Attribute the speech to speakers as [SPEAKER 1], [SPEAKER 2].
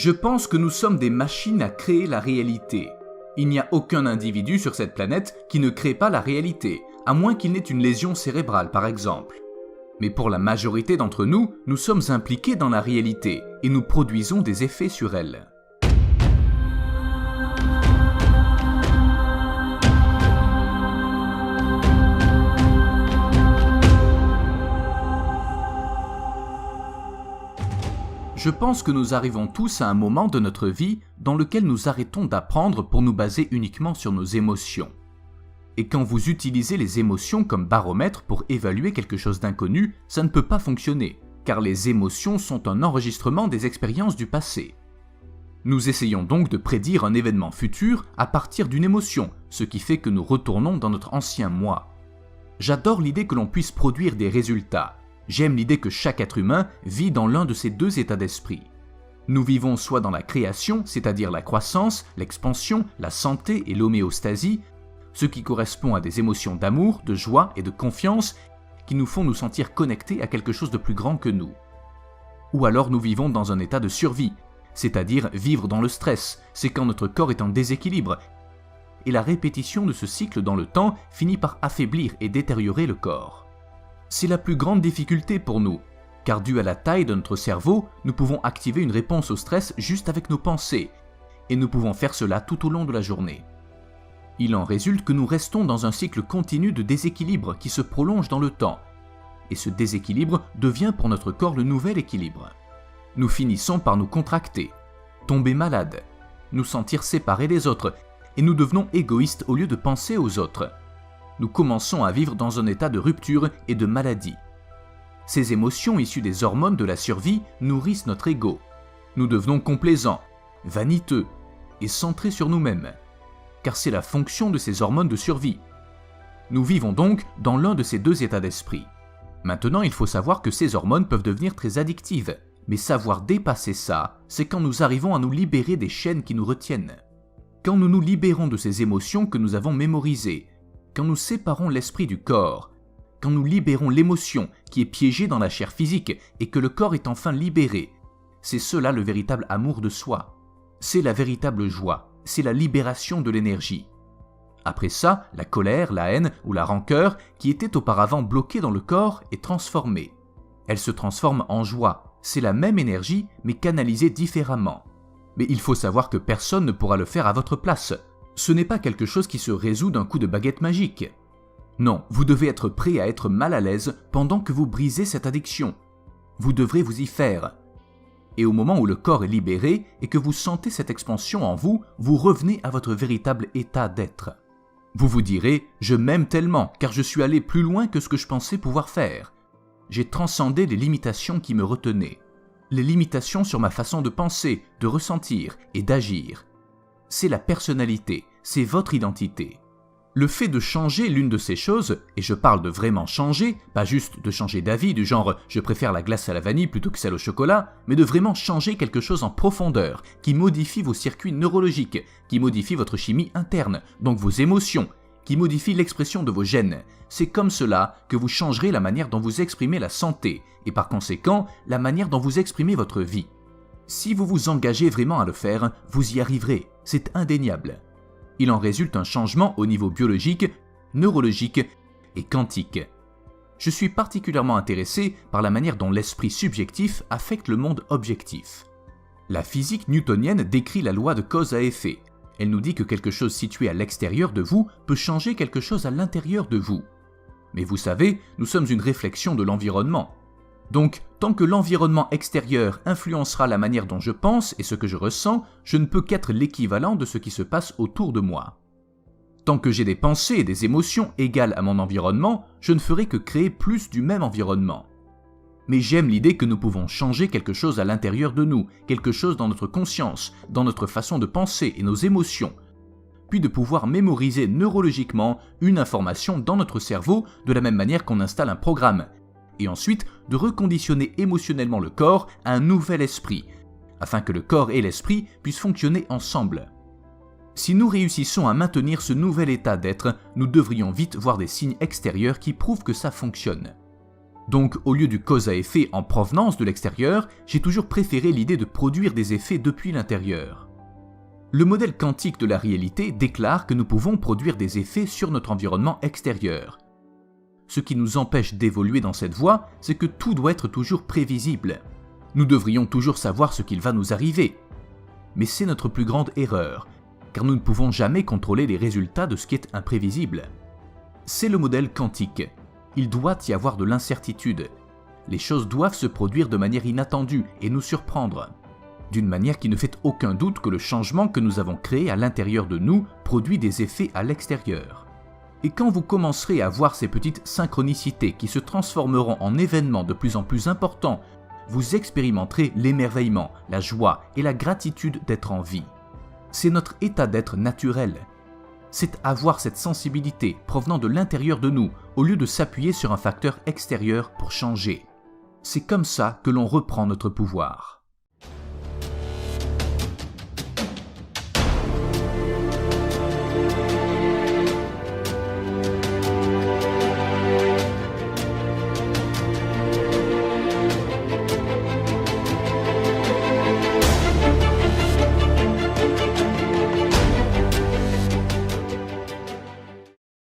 [SPEAKER 1] Je pense que nous sommes des machines à créer la réalité. Il n'y a aucun individu sur cette planète qui ne crée pas la réalité, à moins qu'il n'ait une lésion cérébrale par exemple. Mais pour la majorité d'entre nous, nous sommes impliqués dans la réalité et nous produisons des effets sur elle. Je pense que nous arrivons tous à un moment de notre vie dans lequel nous arrêtons d'apprendre pour nous baser uniquement sur nos émotions. Et quand vous utilisez les émotions comme baromètre pour évaluer quelque chose d'inconnu, ça ne peut pas fonctionner, car les émotions sont un enregistrement des expériences du passé. Nous essayons donc de prédire un événement futur à partir d'une émotion, ce qui fait que nous retournons dans notre ancien moi. J'adore l'idée que l'on puisse produire des résultats. J'aime l'idée que chaque être humain vit dans l'un de ces deux états d'esprit. Nous vivons soit dans la création, c'est-à-dire la croissance, l'expansion, la santé et l'homéostasie, ce qui correspond à des émotions d'amour, de joie et de confiance qui nous font nous sentir connectés à quelque chose de plus grand que nous. Ou alors nous vivons dans un état de survie, c'est-à-dire vivre dans le stress, c'est quand notre corps est en déséquilibre, et la répétition de ce cycle dans le temps finit par affaiblir et détériorer le corps. C'est la plus grande difficulté pour nous, car dû à la taille de notre cerveau, nous pouvons activer une réponse au stress juste avec nos pensées, et nous pouvons faire cela tout au long de la journée. Il en résulte que nous restons dans un cycle continu de déséquilibre qui se prolonge dans le temps, et ce déséquilibre devient pour notre corps le nouvel équilibre. Nous finissons par nous contracter, tomber malades, nous sentir séparés des autres, et nous devenons égoïstes au lieu de penser aux autres. Nous commençons à vivre dans un état de rupture et de maladie. Ces émotions issues des hormones de la survie nourrissent notre ego. Nous devenons complaisants, vaniteux et centrés sur nous-mêmes, car c'est la fonction de ces hormones de survie. Nous vivons donc dans l'un de ces deux états d'esprit. Maintenant, il faut savoir que ces hormones peuvent devenir très addictives, mais savoir dépasser ça, c'est quand nous arrivons à nous libérer des chaînes qui nous retiennent. Quand nous nous libérons de ces émotions que nous avons mémorisées, quand nous séparons l'esprit du corps, quand nous libérons l'émotion qui est piégée dans la chair physique et que le corps est enfin libéré, c'est cela le véritable amour de soi. C'est la véritable joie, c'est la libération de l'énergie. Après ça, la colère, la haine ou la rancœur qui étaient auparavant bloquées dans le corps est transformée. Elle se transforme en joie, c'est la même énergie mais canalisée différemment. Mais il faut savoir que personne ne pourra le faire à votre place. Ce n'est pas quelque chose qui se résout d'un coup de baguette magique. Non, vous devez être prêt à être mal à l'aise pendant que vous brisez cette addiction. Vous devrez vous y faire. Et au moment où le corps est libéré et que vous sentez cette expansion en vous, vous revenez à votre véritable état d'être. Vous vous direz « Je m'aime tellement car je suis allé plus loin que ce que je pensais pouvoir faire. J'ai transcendé les limitations qui me retenaient. Les limitations sur ma façon de penser, de ressentir et d'agir. C'est la personnalité, c'est votre identité. Le fait de changer l'une de ces choses, et je parle de vraiment changer, pas juste de changer d'avis du genre « je préfère la glace à la vanille plutôt que celle au chocolat », mais de vraiment changer quelque chose en profondeur, qui modifie vos circuits neurologiques, qui modifie votre chimie interne, donc vos émotions, qui modifie l'expression de vos gènes. C'est comme cela que vous changerez la manière dont vous exprimez la santé, et par conséquent, la manière dont vous exprimez votre vie. Si vous vous engagez vraiment à le faire, vous y arriverez, c'est indéniable. Il en résulte un changement au niveau biologique, neurologique et quantique. Je suis particulièrement intéressé par la manière dont l'esprit subjectif affecte le monde objectif. La physique newtonienne décrit la loi de cause à effet. Elle nous dit que quelque chose situé à l'extérieur de vous peut changer quelque chose à l'intérieur de vous. Mais vous savez, nous sommes une réflexion de l'environnement. Donc, tant que l'environnement extérieur influencera la manière dont je pense et ce que je ressens, je ne peux qu'être l'équivalent de ce qui se passe autour de moi. Tant que j'ai des pensées et des émotions égales à mon environnement, je ne ferai que créer plus du même environnement. Mais j'aime l'idée que nous pouvons changer quelque chose à l'intérieur de nous, quelque chose dans notre conscience, dans notre façon de penser et nos émotions, puis de pouvoir mémoriser neurologiquement une information dans notre cerveau de la même manière qu'on installe un programme, et ensuite de reconditionner émotionnellement le corps à un nouvel esprit, afin que le corps et l'esprit puissent fonctionner ensemble. Si nous réussissons à maintenir ce nouvel état d'être, nous devrions vite voir des signes extérieurs qui prouvent que ça fonctionne. Donc au lieu du cause à effet en provenance de l'extérieur, j'ai toujours préféré l'idée de produire des effets depuis l'intérieur. Le modèle quantique de la réalité déclare que nous pouvons produire des effets sur notre environnement extérieur. Ce qui nous empêche d'évoluer dans cette voie, c'est que tout doit être toujours prévisible. Nous devrions toujours savoir ce qu'il va nous arriver. Mais c'est notre plus grande erreur, car nous ne pouvons jamais contrôler les résultats de ce qui est imprévisible. C'est le modèle quantique. Il doit y avoir de l'incertitude. Les choses doivent se produire de manière inattendue et nous surprendre. D'une manière qui ne fait aucun doute que le changement que nous avons créé à l'intérieur de nous produit des effets à l'extérieur. Et quand vous commencerez à voir ces petites synchronicités qui se transformeront en événements de plus en plus importants, vous expérimenterez l'émerveillement, la joie et la gratitude d'être en vie. C'est notre état d'être naturel. C'est avoir cette sensibilité provenant de l'intérieur de nous au lieu de s'appuyer sur un facteur extérieur pour changer. C'est comme ça que l'on reprend notre pouvoir.